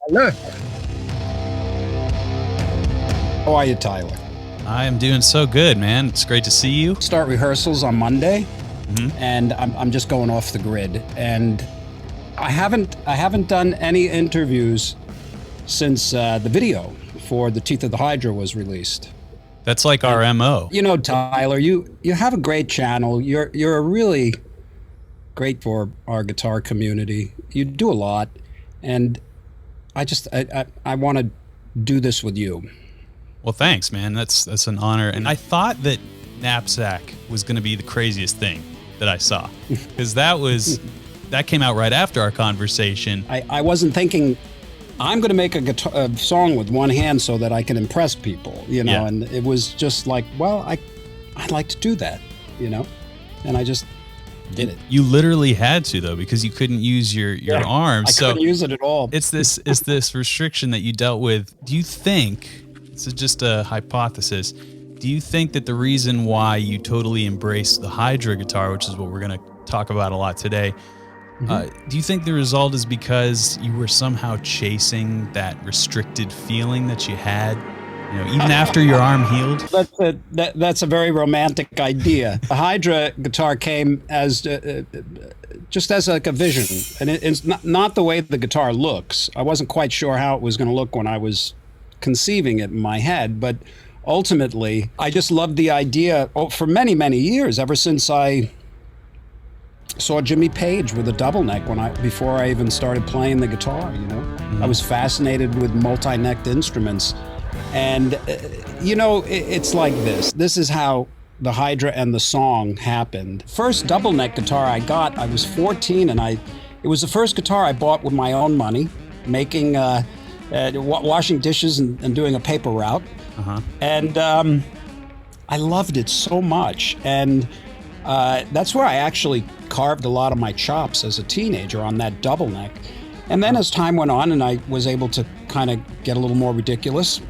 Hello. How are you, Tyler? I am doing so good, man. It's great to see you. Start rehearsals on Monday, and I'm just going off the grid. And I haven't done any interviews since the video for The Teeth of the Hydra was released. That's like our MO. You know, Tyler, you have a great channel. You're a really great for our guitar community. You do a lot, and I want to do this with you. Well, thanks, man. That's an honor. And I thought that Knapsack was going to be the craziest thing that I saw, because that came out right after our conversation. I wasn't thinking I'm going to make a song with one hand so that I can impress people, you know. Yeah. And it was just like, well, I'd like to do that, you know, and I just did it. You literally had to, though, because you couldn't use your arms. I couldn't use it at all. It's this restriction that you dealt with. Do you think, this is just a hypothesis, do you think that the reason why you totally embraced the Hydra guitar, which is what we're going to talk about a lot today, do you think the result is because you were somehow chasing that restricted feeling that you had, you know, even after your arm healed? That's a very romantic idea. The Hydra guitar came as just as like a vision, and it's not the way the guitar looks. I wasn't quite sure how it was going to look when I was conceiving it in my head, but ultimately, I just loved the idea for many, many years, ever since I saw Jimmy Page with a double neck before I even started playing the guitar, you know. I was fascinated with multi-necked instruments. And, you know, it's like this. This is how the Hydra and the song happened. First double neck guitar I got, I was 14, and it was the first guitar I bought with my own money, making, washing dishes and doing a paper route. And I loved it so much. And that's where I actually carved a lot of my chops as a teenager, on that double neck. And then as time went on and I was able to kind of get a little more ridiculous,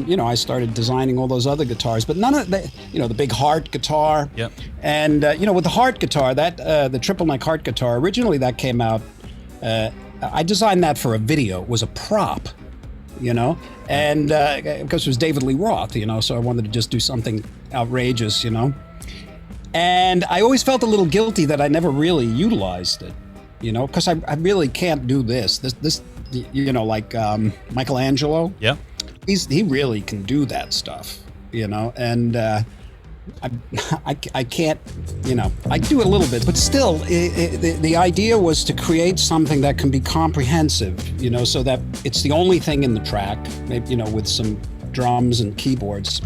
you know, I started designing all those other guitars, but none of the, you know, the big heart guitar. Yep. And, you know, with the heart guitar, the triple neck heart guitar, originally that came out, I designed that for a video. It was a prop, you know, and because it was David Lee Roth, you know, so I wanted to just do something outrageous, you know. And I always felt a little guilty that I never really utilized it, you know, because I really can't do this, you know, like Michelangelo. Yeah. He really can do that stuff, you know, and I can't, you know, I do it a little bit, but still, the idea was to create something that can be comprehensive, you know, so that it's the only thing in the track, maybe, you know, with some drums and keyboards.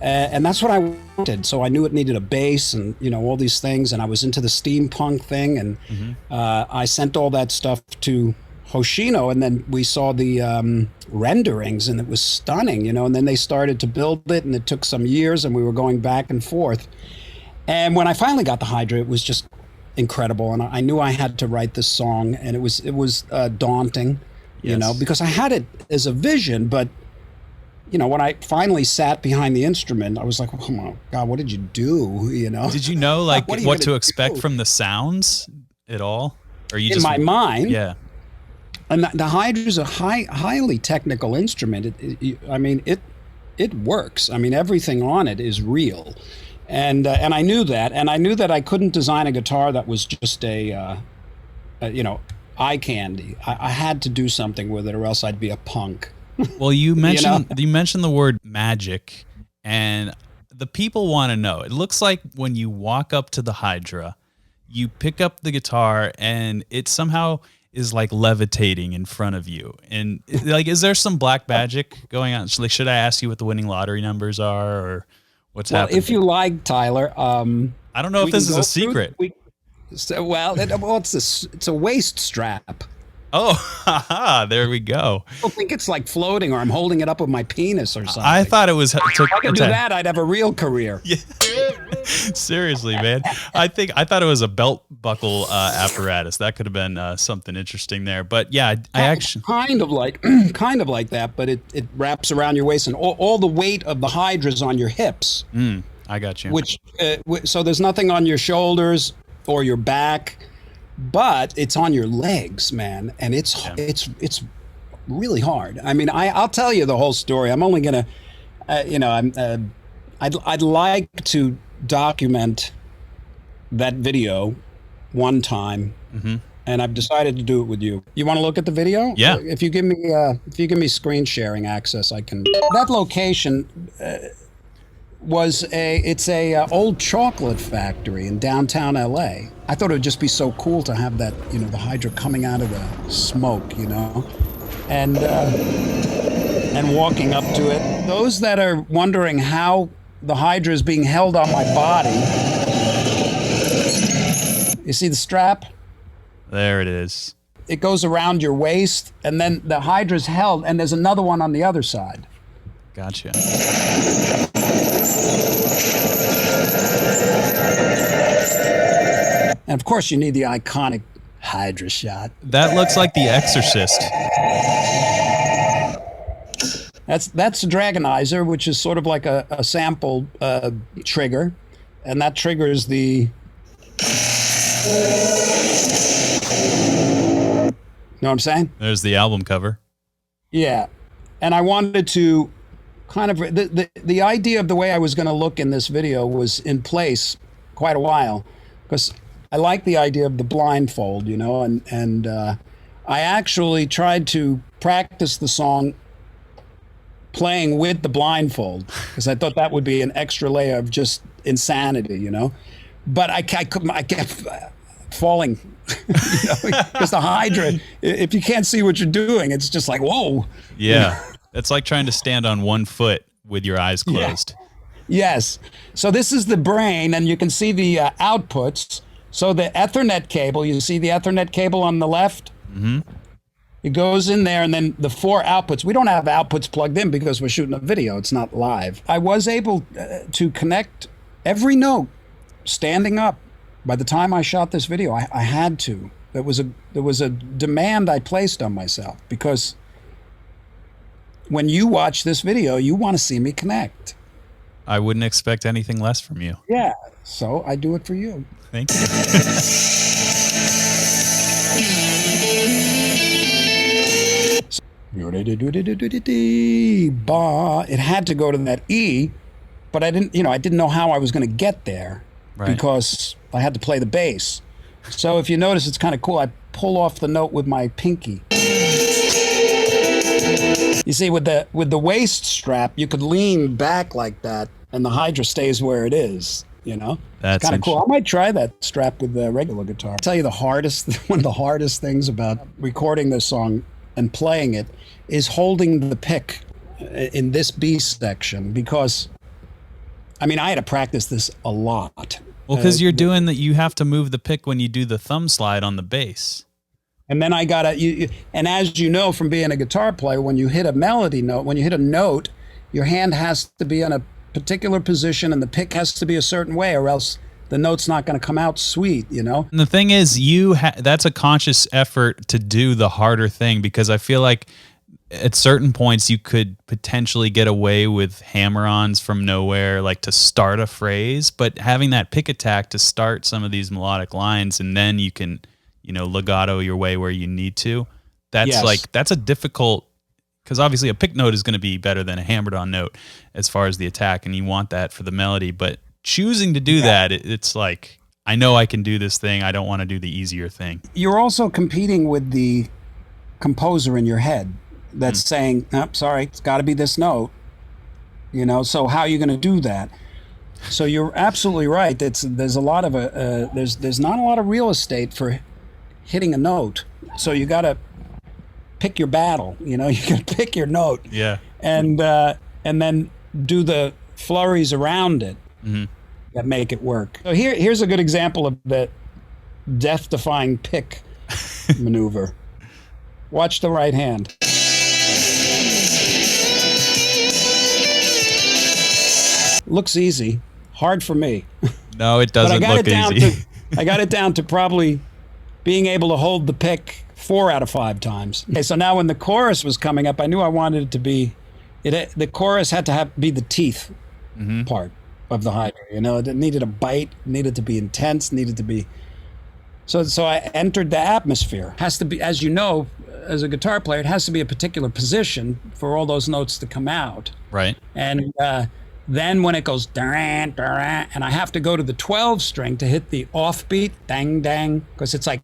And that's what I wanted. So I knew it needed a bass and, you know, all these things. And I was into the steampunk thing. And I sent all that stuff to Hoshino. And then we saw the renderings, and it was stunning, you know. And then they started to build it, and it took some years, and we were going back and forth. And when I finally got the Hydra, it was just incredible. And I knew I had to write this song. And it was daunting, you know, because I had it as a vision, but you know, when I finally sat behind the instrument, I was like, oh my God, what did you do? You know? Did you know, like, what to expect do? From the sounds at all? Or you in just, my mind? Yeah. And the Hydra is a highly technical instrument. I mean, it works. I mean, everything on it is real. And I knew that. And I knew that I couldn't design a guitar that was just a you know, eye candy. I had to do something with it, or else I'd be a punk. Well, you mentioned know? you mentioned the word magic, and the people want to know. It looks like when you walk up to the Hydra, you pick up the guitar, and it somehow is like levitating in front of you. And like, is there some black magic going on? Like, should I ask you what the winning lottery numbers are, or what's happening? If you like, Tyler, I don't know if this is a secret. It's a waist strap. Oh, there we go. I don't think it's like floating, or I'm holding it up with my penis or something. I thought it was. If I could do that, I'd have a real career. Yeah. Seriously, man. I thought it was a belt buckle apparatus. That could have been something interesting there. But yeah, I actually kind of like that, but it wraps around your waist, and all the weight of the Hydra's on your hips. I got you. Which so there's nothing on your shoulders or your back, but it's on your legs, man, and it's really hard. I mean, I'll tell you the whole story. I'm only gonna, I'd like to document that video one time, and I've decided to do it with you. You want to look at the video? Yeah. If you give me screen sharing access, I can. That location it's a old chocolate factory in downtown LA. I thought it would just be so cool to have that, the Hydra coming out of the smoke, and walking up to it. Those that are wondering how the Hydra is being held on my body, you see the strap? There it is. It goes around your waist, and then the Hydra's held, and there's another one on the other side. Gotcha. And of course, you need the iconic Hydra shot. That looks like The Exorcist. That's a Dragonizer, which is sort of like a sample trigger, and that triggers the. Know what I'm saying? There's the album cover. Yeah, and I wanted to kind of the idea of the way I was going to look in this video was in place quite a while, because I like the idea of the blindfold, and I actually tried to practice the song playing with the blindfold, because I thought that would be an extra layer of just insanity, But I kept falling, because the Hydra, if you can't see what you're doing, it's just like, whoa. Yeah. It's like trying to stand on one foot with your eyes closed. Yeah. Yes. So this is the brain, and you can see the outputs. So the Ethernet cable, you see the Ethernet cable on the left? Mm-hmm. It goes in there, and then the 4 outputs. We don't have outputs plugged in because we're shooting a video. It's not live. I was able to connect every note standing up. By the time I shot this video, I had to. There was a demand I placed on myself, because when you watch this video, you want to see me connect. I wouldn't expect anything less from you. Yeah, so I do it for you. Thank you. It had to go to that E, but I didn't know how I was going to get there, because I had to play the bass. So if you notice, it's kind of cool. I pull off the note with my pinky. You see, with the waist strap, you could lean back like that, and the Hydra stays where it is. That's kind of cool. I might try that strap with the regular guitar. I'll tell you one of the hardest things about recording this song and playing it is holding the pick in this B section, because I had to practice this a lot. Well, because you're doing that, you have to move the pick when you do the thumb slide on the bass. And then and as you know from being a guitar player, when you hit a melody note, when you hit a note, your hand has to be in a particular position, and the pick has to be a certain way, or else the note's not going to come out sweet, And the thing is, that's a conscious effort to do the harder thing, because I feel like at certain points you could potentially get away with hammer-ons from nowhere, like to start a phrase, but having that pick attack to start some of these melodic lines, and then you can, legato your way where you need to. That's a difficult, because obviously a pick note is going to be better than a hammered-on note as far as the attack, and you want that for the melody, but choosing to do that, it's like, I know I can do this thing. I don't want to do the easier thing. You're also competing with the composer in your head that's saying, oh, sorry, it's got to be this note. So how are you going to do that? So you're absolutely right. There's a lot of there's not a lot of real estate for hitting a note. So you got to pick your battle. You got to pick your note. Yeah. And then do the flurries around it. Mm-hmm. That make it work. So here's a good example of the death-defying pick maneuver. Watch the right hand. Looks easy. Hard for me. No, it doesn't look easy. I got it down to probably being able to hold the pick 4 out of 5 times. Okay, so now when the chorus was coming up, I knew I wanted it to be, the chorus had to be the teeth part of the Hydra. It needed a bite, needed to be intense, needed to be. So I entered the atmosphere. Has to be, as you know, as a guitar player, it has to be a particular position for all those notes to come out. Right. And then when it goes and I have to go to the 12 string to hit the offbeat, dang dang, because it's like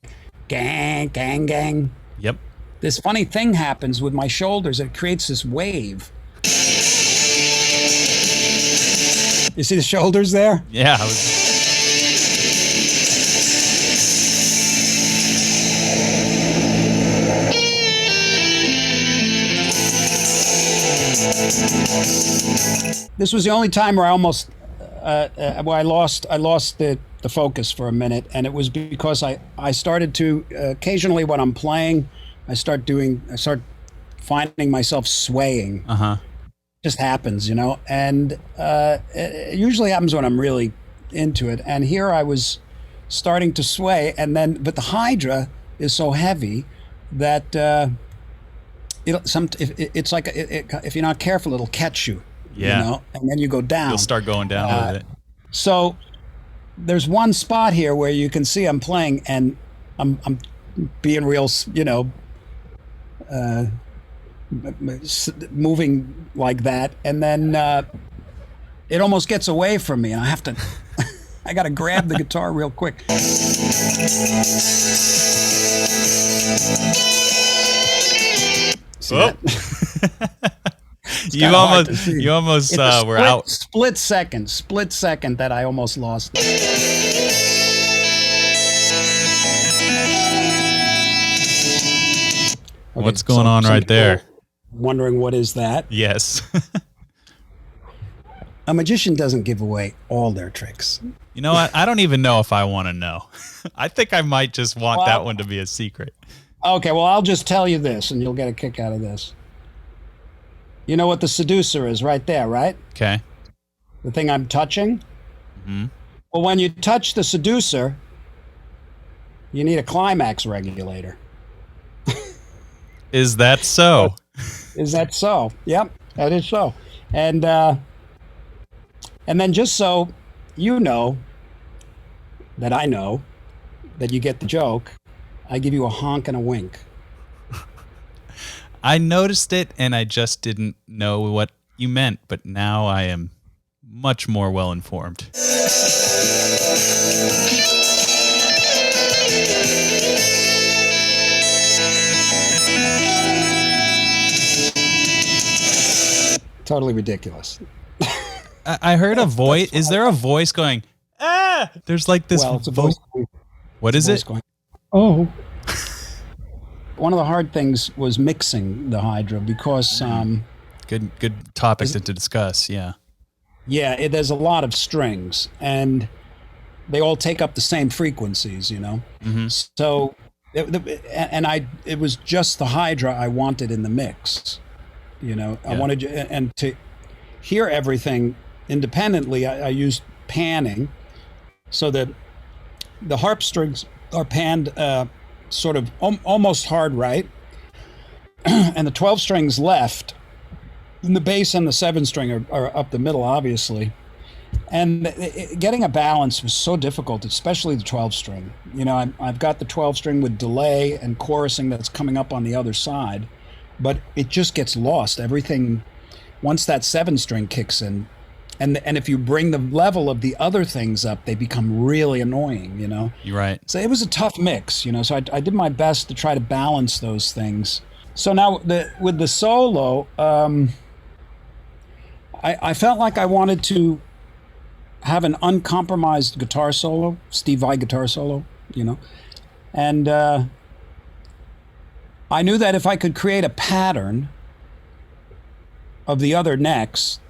gang gang gang. Yep. This funny thing happens with my shoulders. It creates this wave. You see the shoulders there? Yeah. This was the only time where I almost, where I lost the focus for a minute, and it was because I started to occasionally when I'm playing, I start finding myself swaying. Just happens, and it usually happens when I'm really into it. And here I was starting to sway, but the Hydra is so heavy that it's like if you're not careful, it'll catch you. Yeah. And then you go down. You'll start going down with it. So there's one spot here where you can see I'm playing, and I'm being real, moving like that, and then it almost gets away from me, and I have to I got to grab the guitar real quick. See that? You almost were out. Split second that I almost lost it. Okay, what's going on right there? Wondering what is that? Yes. A magician doesn't give away all their tricks. You know what? I don't even know if I want to know. I think I might just want that one to be a secret. Okay, well, I'll just tell you this, and you'll get a kick out of this. You know what the seducer is right there, right? Okay. The thing I'm touching? Mm-hmm. Well, when you touch the seducer, you need a climax regulator. Is that so? Is that so? Yep, that is so. And then just so you know that I know that you get the joke, I give you a honk and a wink. I noticed it, and I just didn't know what you meant, but now I am much more well informed. Totally ridiculous. I heard a voice. Is there a voice going, ah? There's like this it's a voice. What is it? Going, oh. One of the hard things was mixing the Hydra because good topic to discuss. Yeah. Yeah, there's a lot of strings, and they all take up the same frequencies, Mm-hmm. So, it was just the Hydra I wanted in the mix, I wanted and to hear everything independently. I used panning, so that the harp strings are panned sort of almost hard right, and the 12 strings left, and the bass and the 7 string are up the middle, obviously. And getting a balance was so difficult, especially the 12 string. I've got the 12 string with delay and chorusing that's coming up on the other side, but it just gets lost. Everything, once that 7 string kicks in, and if you bring the level of the other things up, they become really annoying, You're right. So it was a tough mix, so I did my best to try to balance those things. So now with the solo, I felt like I wanted to have an uncompromised guitar solo, Steve Vai guitar solo, and I knew that if I could create a pattern of the other necks,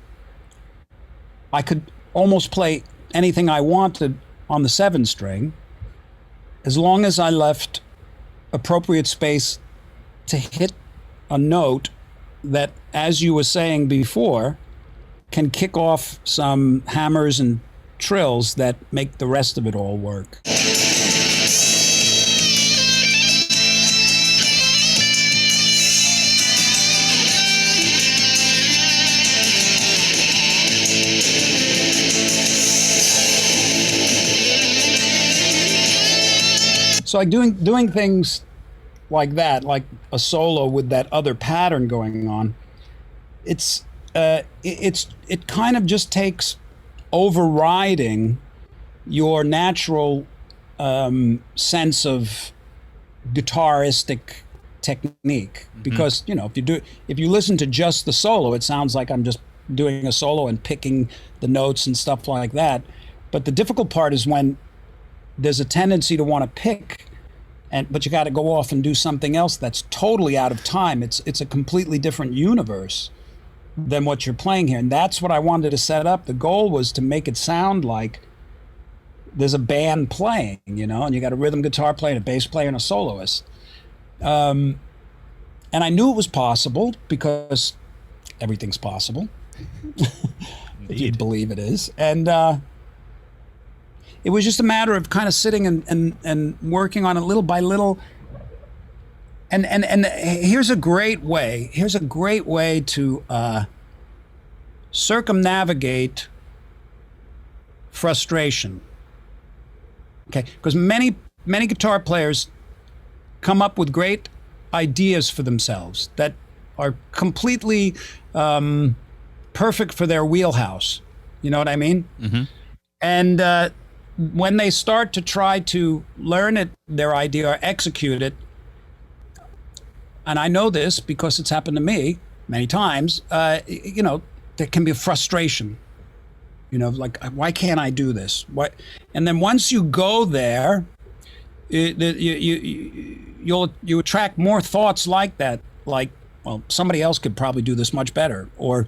I could almost play anything I wanted on the 7 string, as long as I left appropriate space to hit a note that, as you were saying before, can kick off some hammers and trills that make the rest of it all work. So like doing things like that, like a solo with that other pattern going on, it kind of just takes overriding your natural sense of guitaristic technique. Because if you listen to just the solo, it sounds like I'm just doing a solo and picking the notes and stuff like that. But the difficult part is when there's a tendency to want to pick, but you got to go off and do something else that's totally out of time. It's a completely different universe than what you're playing here, and that's what I wanted to set up. The goal was to make it sound like there's a band playing, and you got a rhythm guitar player, a bass player, and a soloist. And I knew it was possible because everything's possible if you believe it is. And it was just a matter of kind of sitting and working on it little by little. And here's a great way to circumnavigate frustration. Okay, because many guitar players come up with great ideas for themselves that are completely perfect for their wheelhouse. You know what I mean? Mm-hmm. And when they start to try to learn their idea or execute it, and I know this because it's happened to me many times, there can be a frustration. Like, why can't I do this? And then once you go there, you'll attract more thoughts like that. Like, well, somebody else could probably do this much better, or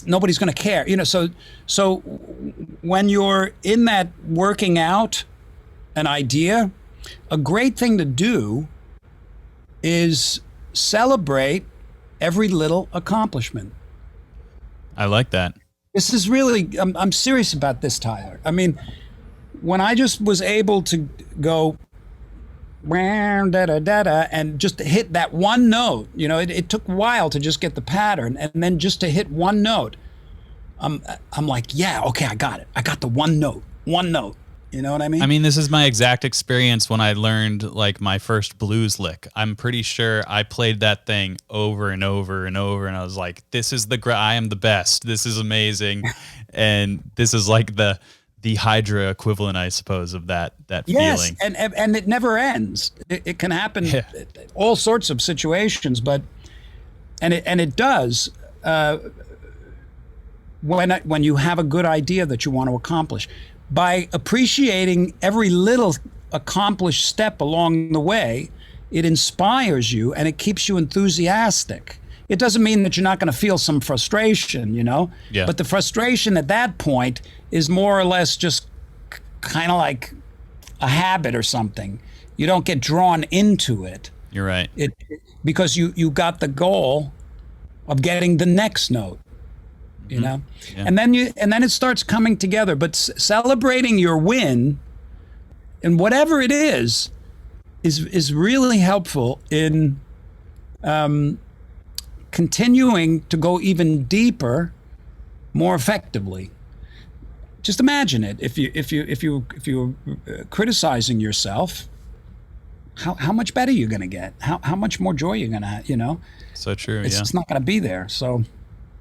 nobody's going to care. So when you're in that working out an idea, a great thing to do is celebrate every little accomplishment. I like that. This is really, I'm serious about this, Tyler. I mean, when I just was able to go and just hit that one note, it took a while to just get the pattern, and then just to hit one note, I'm like, yeah, okay, I got it. I got the one note. You know what I mean? I mean, this is my exact experience when I learned like my first blues lick. I'm pretty sure I played that thing over and over and over, and I was like, this is I am the best. This is amazing. And this is like the Hydra equivalent, I suppose, of that yes, feeling. And it never ends. It can happen all sorts of situations, but it does when you have a good idea that you want to accomplish. By appreciating every little accomplished step along the way, it inspires you and it keeps you enthusiastic. It doesn't mean that you're not going to feel some frustration, Yeah. But the frustration at that point is more or less just kind of like a habit or something. You don't get drawn into it. You're right. Because you got the goal of getting the next note. Yeah. And then it starts coming together. But celebrating your win, and whatever it is really helpful in continuing to go even deeper, more effectively. Just imagine it. If you criticizing yourself, how much better you're going to get? How much more joy you're going to have? So true. It's not going to be there. So.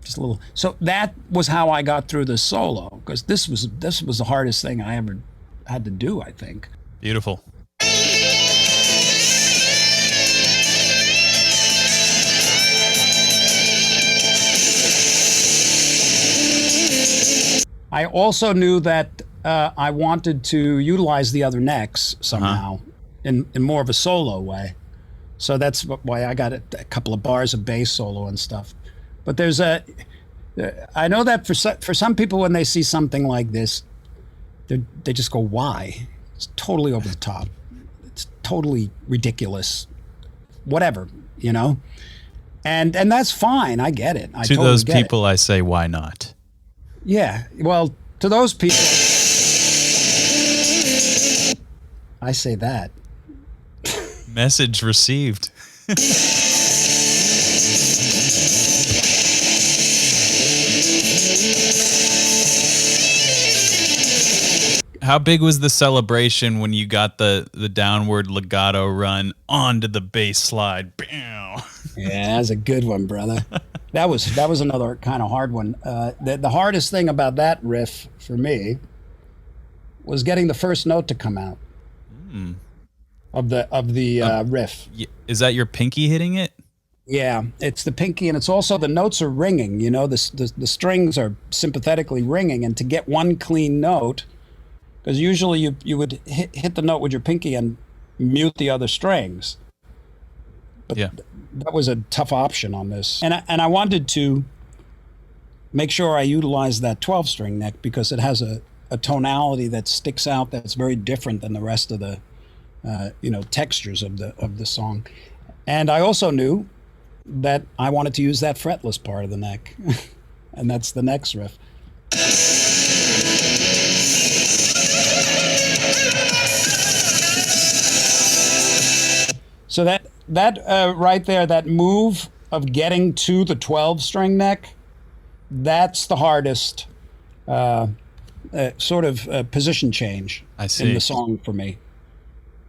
Just a little. So that was how I got through this solo, because this was the hardest thing I ever had to do, I think. Beautiful. I also knew that I wanted to utilize the other necks somehow in more of a solo way. So that's why I got a couple of bars of bass solo and stuff. But I know that for some people, when they see something like this, they just go, why? It's totally over the top. It's totally ridiculous. Whatever, And that's fine. I get it. To those people, I say, why not? Yeah. Well, to those people, I say that. Message received. How big was the celebration when you got the downward legato run onto the bass slide? Bam! Yeah, that's a good one, brother. That was another kind of hard one. The hardest thing about that riff for me was getting the first note to come out of the riff. Is that your pinky hitting it? Yeah, it's the pinky, and it's also the notes are ringing. You know, the strings are sympathetically ringing, and to get one clean note, because usually you would hit the note with your pinky and mute the other strings. But yeah, that was a tough option on this, and I wanted to make sure I utilized that 12-string neck because it has a tonality that sticks out that's very different than the rest of the textures of the song. And I also knew that I wanted to use that fretless part of the neck, and that's the next riff. So that right there, that move of getting to the 12-string neck, that's the hardest position change in the song for me.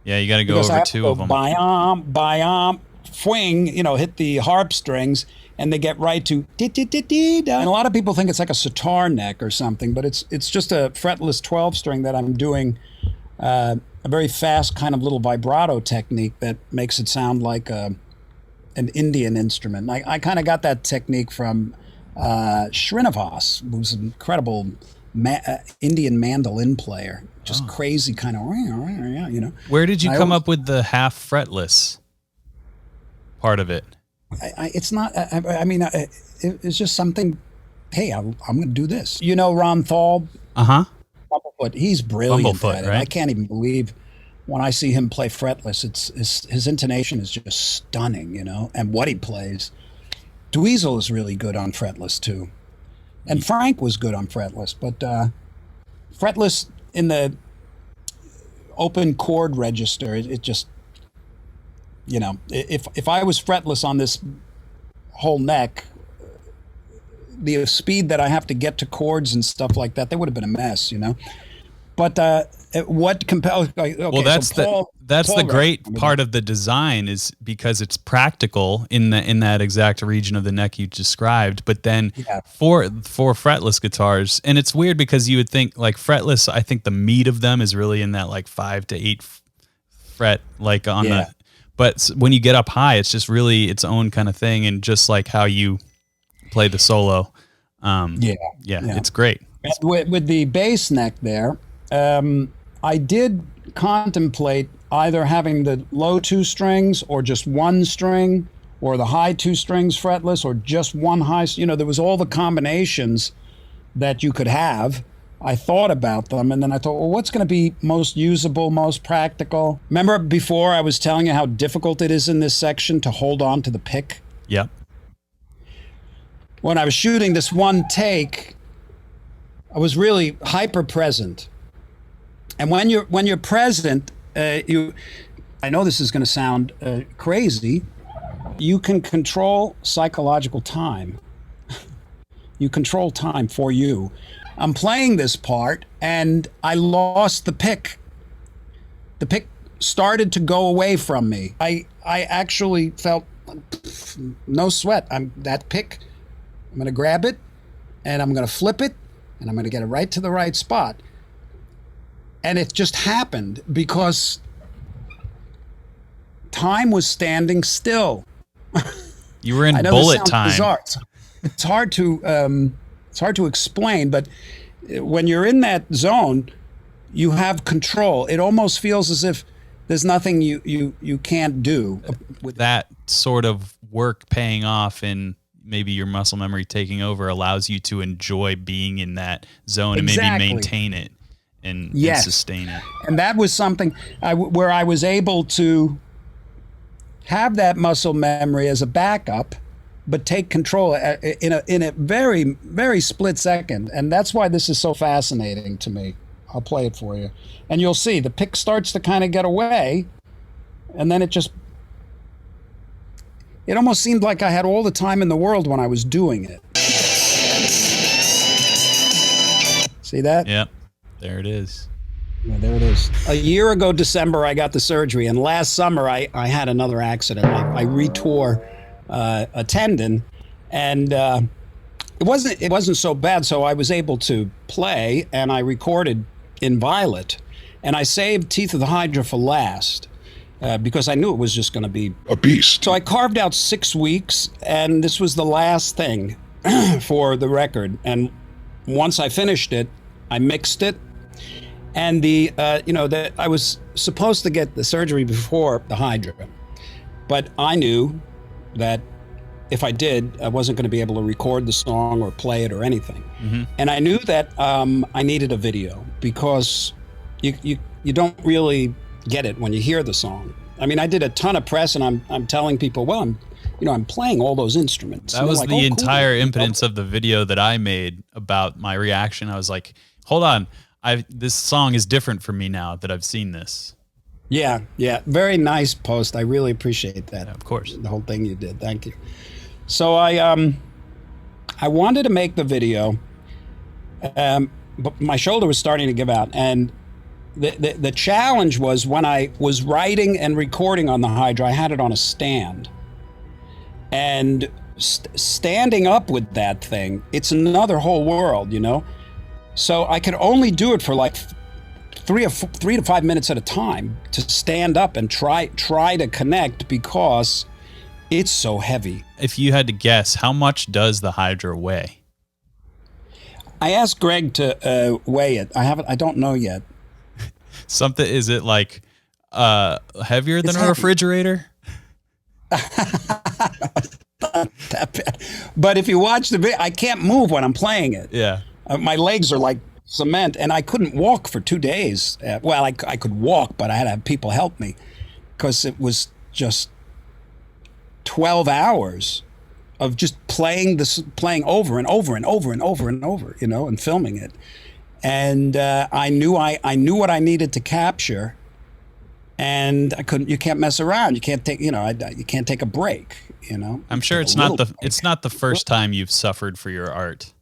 Yeah, you got to go over two of them. Bayam, fwing, hit the harp strings, and they get right to and a lot of people think it's like a sitar neck or something, but it's just a fretless 12-string that I'm doing a very fast kind of little vibrato technique that makes it sound like an Indian instrument. I kind of got that technique from Srinivas, who's an incredible Indian mandolin player, just crazy kind of, Where did you come up with the half fretless part of it? It's not. It's just something. Hey, I'm going to do this. You know, Ron Thal. Bumblefoot. He's brilliant at it. Right? I can't even believe when I see him play fretless. His intonation is just stunning. And what he plays. Dweezil is really good on fretless too. And Frank was good on fretless, but fretless in the open chord register, it just, if I was fretless on this whole neck, the speed that I have to get to chords and stuff like that, would have been a mess, But what compels? Okay, well, that's the great part of the design is because it's practical in that exact region of the neck you described. But then for fretless guitars, and it's weird because you would think like fretless. I think the meat of them is really in that like 5 to 8 fret, like on the. But when you get up high, it's just really its own kind of thing, and just like how you play the solo. It's great. With the bass neck there. I did contemplate either having the low 2 strings or just 1 string, or the high 2 strings fretless, or just 1 high. There was all the combinations that you could have. I thought about them, and then I thought, well, what's going to be most usable, most practical? Remember before I was telling you how difficult it is in this section to hold on to the pick? Yep. When I was shooting this one take, I was really hyper present. And when you're present, I know this is going to sound crazy. You can control psychological time. You control time for you. I'm playing this part, and I lost the pick. The pick started to go away from me. I actually felt no sweat. That pick. I'm going to grab it, and I'm going to flip it, and I'm going to get it right to the right spot. And it just happened because time was standing still. You were in bullet time. Bizarre. It's hard to explain, but when you're in that zone, you have control. It almost feels as if there's nothing you can't do. With that sort of work paying off and maybe your muscle memory taking over allows you to enjoy being in that zone and maybe maintain it. And sustain it. And that was something where I was able to have that muscle memory as a backup, but take control in a very, very split second. And that's why this is so fascinating to me. I'll play it for you. And you'll see the pick starts to kind of get away, and then it almost seemed like I had all the time in the world when I was doing it. See that? Yep. There it is. Yeah, there it is. A year ago, December, I got the surgery, and last summer I had another accident. I retore a tendon, and it wasn't so bad. So I was able to play, and I recorded in Violet, and I saved Teeth of the Hydra for last. Because I knew it was just going to be A beast. so I carved out 6 weeks, and this was the last thing for the record. And once I finished it, I mixed it, and I was supposed to get the surgery before the Hydra, but I knew that if I did, I wasn't going to be able to record the song or play it or anything. And I knew that I needed a video because you don't really get it when you hear the song. I mean, I did a ton of press, and I'm telling people, well, I'm playing all those instruments. That was like, the "Oh, entire cool." impotence of the video that I made about my reaction. I was like, hold on, this song is different for me now that I've seen this. Yeah, very nice post. I really appreciate that. Yeah, of course. The whole thing you did. Thank you. So I wanted to make the video, but my shoulder was starting to give out, and the challenge was when I was writing and recording on the Hydra, I had it on a stand. And standing up with that thing, it's another whole world, So I could only do it for like 3 to 5 minutes at a time to stand up and try to connect because it's so heavy. If you had to guess, how much does the Hydra weigh? I asked Greg to weigh it. I don't know yet. Something, is it like heavier than It's a heavy. refrigerator? That bad. But if you watch the video, I can't move when I'm playing it. Yeah. My legs are like cement, and I couldn't walk for 2 days. Well, I could walk, but I had to have people help me because it was just 12 hours of just playing over and over and over and over and over, and filming it. And I knew what I needed to capture, and I couldn't. You can't mess around. You can't take. You can't take a break. I'm sure it's not the first time you've suffered for your art.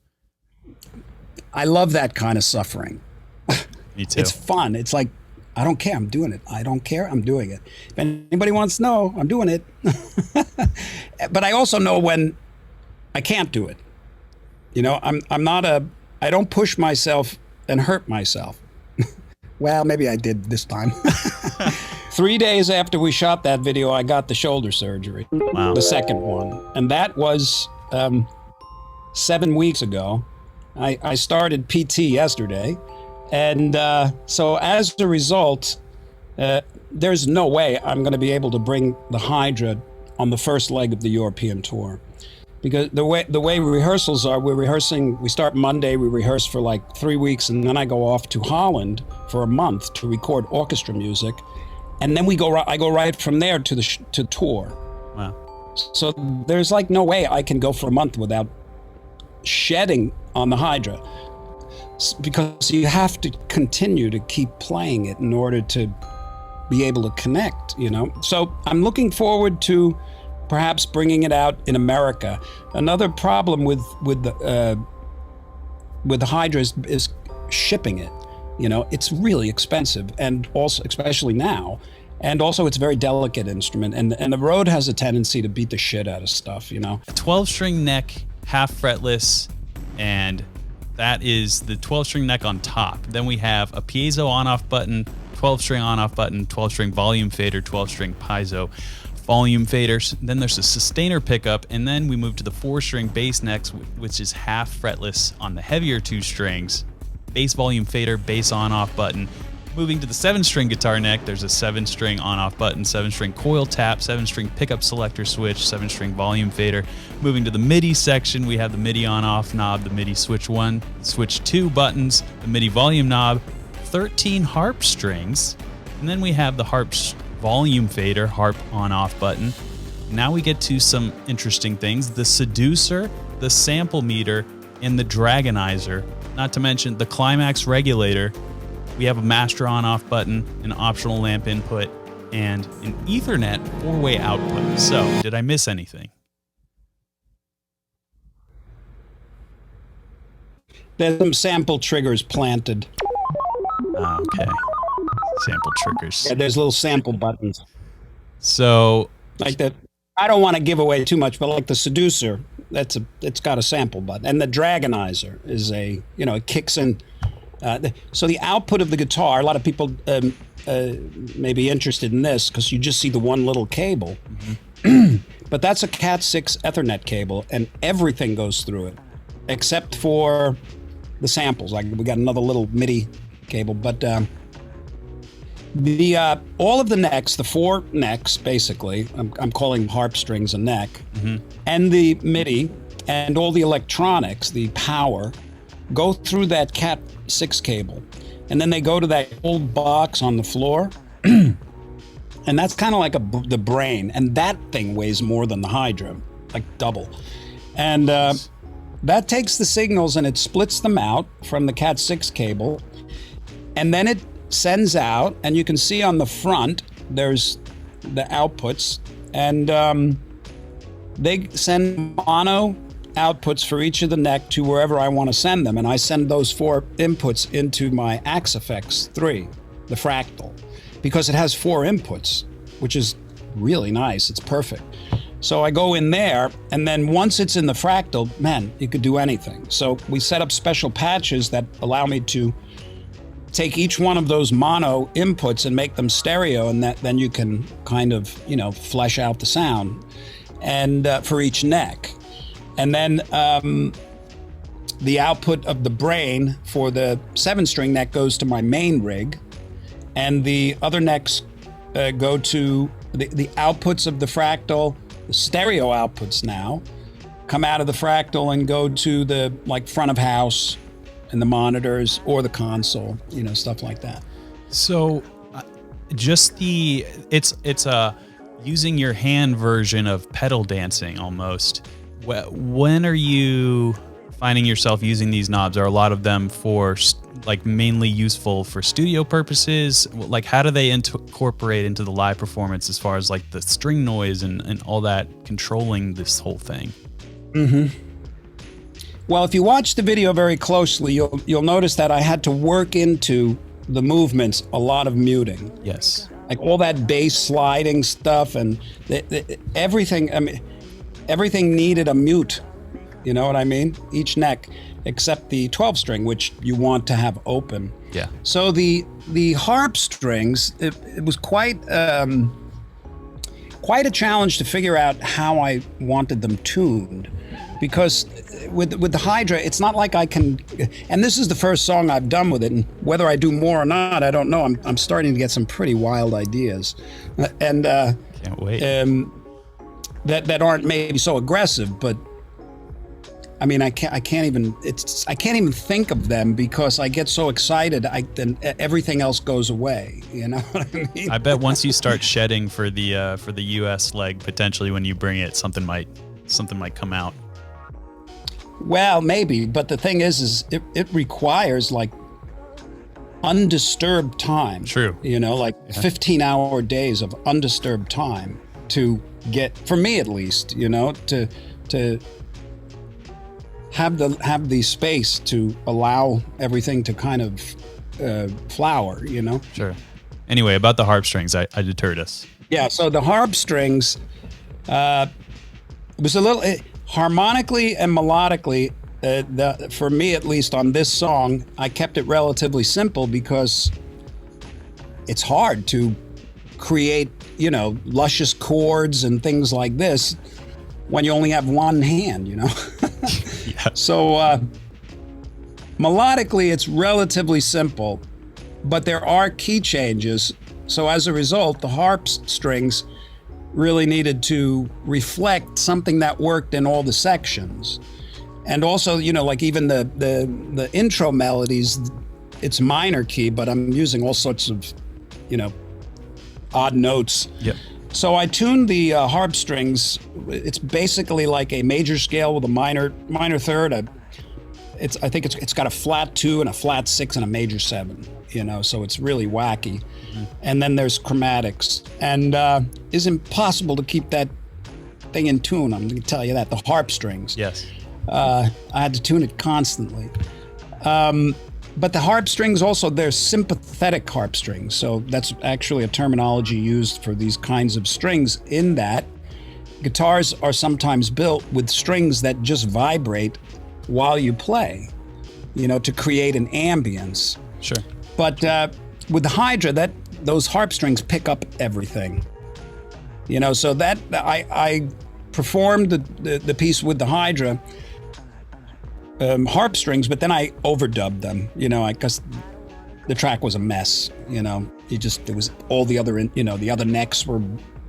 I love that kind of suffering. Me too. It's fun. It's like, I don't care. I'm doing it. I don't care. I'm doing it. If anybody wants to know, I'm doing it. But I also know when I can't do it. I don't push myself and hurt myself. Well, maybe I did this time. 3 days after we shot that video, I got the shoulder surgery. Wow. The second one. And that was 7 weeks ago. I started PT yesterday. And so as a result, there's no way I'm going to be able to bring the Hydra on the first leg of the European tour. Because the way rehearsals are, we start Monday, we rehearse for like 3 weeks, and then I go off to Holland for a month to record orchestra music. And then I go right from there to tour. Wow. So there's like no way I can go for a month without shedding on the Hydra, because you have to continue to keep playing it in order to be able to connect, So I'm looking forward to perhaps bringing it out in America. Another problem with the Hydra is shipping it. It's really expensive, and also especially now. And also, it's a very delicate instrument, and the Rode has a tendency to beat the shit out of stuff. A 12-string neck, half fretless, and that is the 12-string neck on top. Then we have a piezo on-off button, 12-string on-off button, 12-string volume fader, 12-string piezo volume faders. Then there's a sustainer pickup, and then we move to the 4-string bass necks, which is half fretless on the heavier 2 strings, bass volume fader, bass on-off button. Moving to the 7-string guitar neck, there's a 7-string on-off button, 7-string coil tap, 7-string pickup selector switch, 7-string volume fader. Moving to the MIDI section, we have the MIDI on-off knob, the MIDI switch 1, switch 2 buttons, the MIDI volume knob, 13 harp strings, and then we have the harp volume fader, harp on-off button. Now we get to some interesting things: the seducer, the sample meter, and the dragonizer, not to mention the climax regulator. We have a master on-off button, an optional lamp input, and an Ethernet 4-way output. So, did I miss anything? There's some sample triggers planted. Okay. Sample triggers. Yeah, there's little sample buttons So, like that. I don't want to give away too much, but like the seducer, it's got a sample button, and the dragonizer is it kicks in. So the output of the guitar, a lot of people may be interested in this because you just see the one little cable, but that's a Cat 6 Ethernet cable, and everything goes through it, except for the samples. Like we got another little MIDI cable, but all of the necks, the 4 necks, basically, I'm calling harp strings a neck, and the MIDI and all the electronics, the power, go through that Cat 6 cable, and then they go to that old box on the floor, and that's kind of like the brain, and that thing weighs more than the Hydra, like double, and that takes the signals and it splits them out from the Cat 6 cable, and then it sends out, and you can see on the front there's the outputs, and they send mono outputs for each of the neck to wherever I want to send them, and I send those 4 inputs into my Axe-Fx 3, the Fractal, because it has 4 inputs, which is really nice. It's perfect. So I go in there, and then once it's in the Fractal, man, you could do anything. So we set up special patches that allow me to take each one of those mono inputs and make them stereo, and then you can kind of, flesh out the sound, and for each neck. And then the output of the brain for the 7-string neck goes to my main rig, and the other necks go to the outputs of the Fractal. The stereo outputs now come out of the Fractal and go to the front of house and the monitors or the console, stuff like that. So just it's a using your hand version of pedal dancing almost. When are you finding yourself using these knobs? Are a lot of them for mainly useful for studio purposes? How do they incorporate into the live performance as far as the string noise and all that controlling this whole thing? Well, if you watch the video very closely, you'll notice that I had to work into the movements a lot of muting. Yes. Like all that bass sliding stuff and everything. I mean, everything needed a mute. You know what I mean? Each neck, except the 12-string, which you want to have open. Yeah. So the harp strings, it was quite a challenge to figure out how I wanted them tuned, because with the Hydra, it's not like I can. And this is the first song I've done with it, and whether I do more or not, I don't know. I'm starting to get some pretty wild ideas, and can't wait. That aren't maybe so aggressive, but I mean, I can't even think of them because I get so excited. Then everything else goes away. You know what I mean? I bet once you start shedding for the US leg, potentially when you bring it, something might come out. Well, maybe, but the thing is it requires undisturbed time. True. 15-hour days of undisturbed time to get, for me at least, to have the space to allow everything to kind of flower, Sure. Anyway, about the harp strings, I deterred us. Yeah, so the harp strings was a little harmonically and melodically. For me, at least on this song, I kept it relatively simple because it's hard to create, luscious chords and things like this when you only have one hand, Yeah. So melodically, it's relatively simple, but there are key changes. So as a result, the harp strings really needed to reflect something that worked in all the sections. And also, even the intro melodies, it's minor key, but I'm using all sorts of, odd notes. Yep. So I tuned the harp strings. It's basically like a major scale with a minor third. I think it's got a flat 2 and a flat 6 and a major 7. So it's really wacky. Mm-hmm. And then there's chromatics, and it's impossible to keep that thing in tune. I'm going to tell you that, the harp strings. Yes. I had to tune it constantly. But the harp strings also, they're sympathetic harp strings. So that's actually a terminology used for these kinds of strings, in that guitars are sometimes built with strings that just vibrate while you play, to create an ambience. Sure. But with the Hydra, those harp strings pick up everything. So that I performed the piece with the Hydra harp strings, but then I overdubbed them, because the track was a mess. It was all the other, the other necks were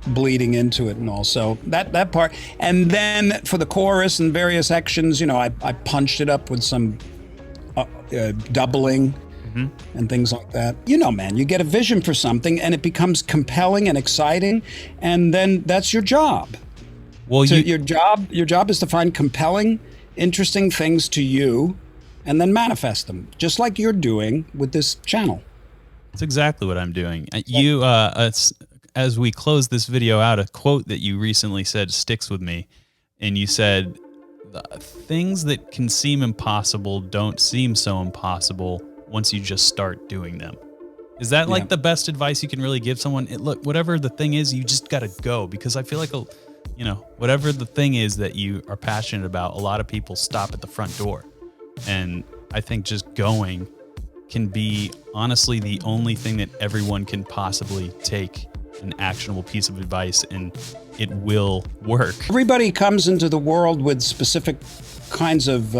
bleeding into it, and also that part. And then for the chorus and various sections, I punched it up with some doubling and things like that. Man, you get a vision for something and it becomes compelling and exciting, and then that's your job. Well, your job is to find compelling, interesting things to you and then manifest them, just like you're doing with this channel. That's exactly what I'm doing. You, as we close this video out, a quote that you recently said sticks with me. And you said, things that can seem impossible don't seem so impossible once you just start doing them. Is that like the best advice you can really give someone? Look, whatever the thing is, you just got to go, because I feel like, whatever the thing is that you are passionate about, a lot of people stop at the front door. And I think just going can be honestly the only thing that everyone can possibly take an actionable piece of advice, and it will work. Everybody comes into the world with specific kinds of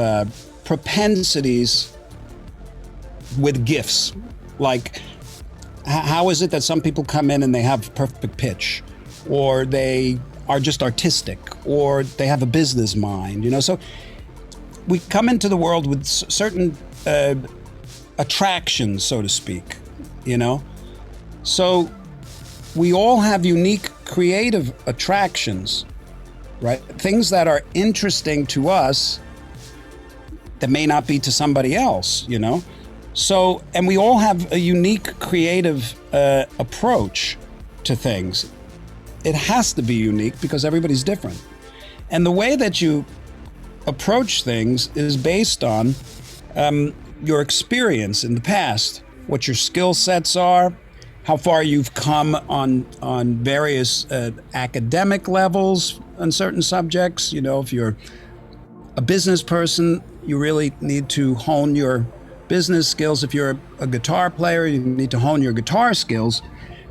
propensities with gifts. Like, how is it that some people come in and they have perfect pitch, or they are just artistic, or they have a business mind, So we come into the world with certain attractions, so to speak, So we all have unique creative attractions, right? Things that are interesting to us that may not be to somebody else, So, and we all have a unique creative approach to things. It has to be unique because everybody's different. And the way that you approach things is based on your experience in the past, what your skill sets are, how far you've come on various academic levels on certain subjects. If you're a business person, you really need to hone your business skills. If you're a guitar player, you need to hone your guitar skills.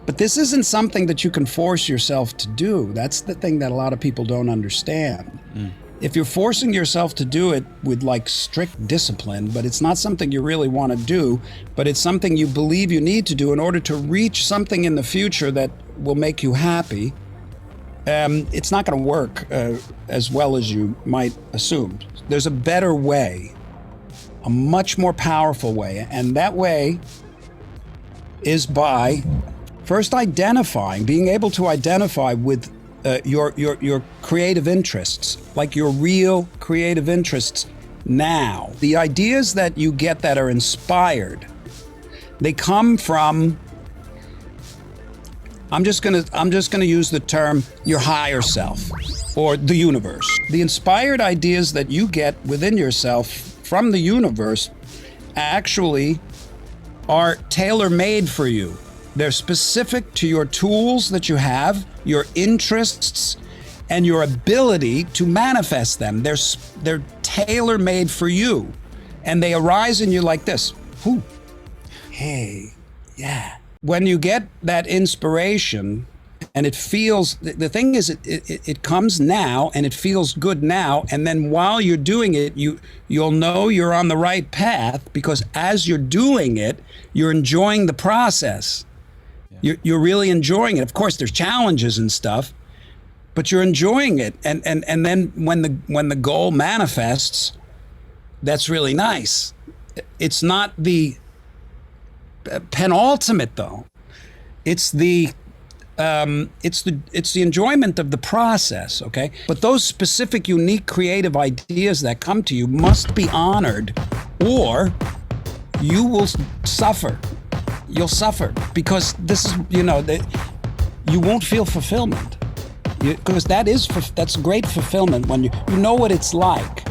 But this isn't something that you can force yourself to do. That's the thing that a lot of people don't understand. If you're forcing yourself to do it with like strict discipline, but it's not something you really want to do, but it's something you believe you need to do in order to reach something in the future that will make you happy, it's not going to work as well as you might assume. There's a better way, a much more powerful way, and that way is by first being able to identify with your creative interests, like your real creative interests now. The ideas that you get that are inspired, they come from, I'm just gonna use the term your higher self or the universe. The inspired ideas that you get within yourself from the universe actually are tailor-made for you. They're specific to your tools that you have, your interests, and your ability to manifest them. They're tailor-made for you, and they arise in you like this. Whoo, hey, yeah. When you get that inspiration, and it feels, the thing is, it comes now, and it feels good now, and then while you're doing it, you'll know you're on the right path, because as you're doing it, you're enjoying the process. You're really enjoying it. Of course, there's challenges and stuff, but you're enjoying it. And then when the goal manifests, that's really nice. It's not the penultimate though. It's the enjoyment of the process, okay? But those specific, unique, creative ideas that come to you must be honored, or you will suffer. You'll suffer, because this is, you won't feel fulfillment, because that's great fulfillment when you know what it's like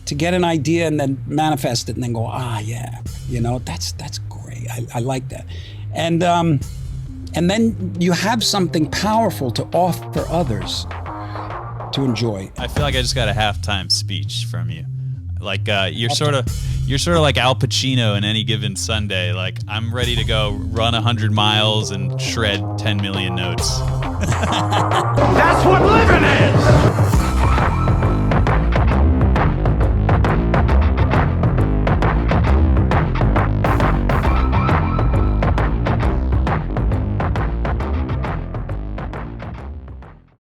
to get an idea and then manifest it and then go, yeah. You know, that's great. I like that. And then you have something powerful to offer others to enjoy. I feel like I just got a halftime speech from you. Like you're sort of like Al Pacino in Any Given Sunday. Like, I'm ready to go run 100 miles and shred 10 million notes. That's what living is!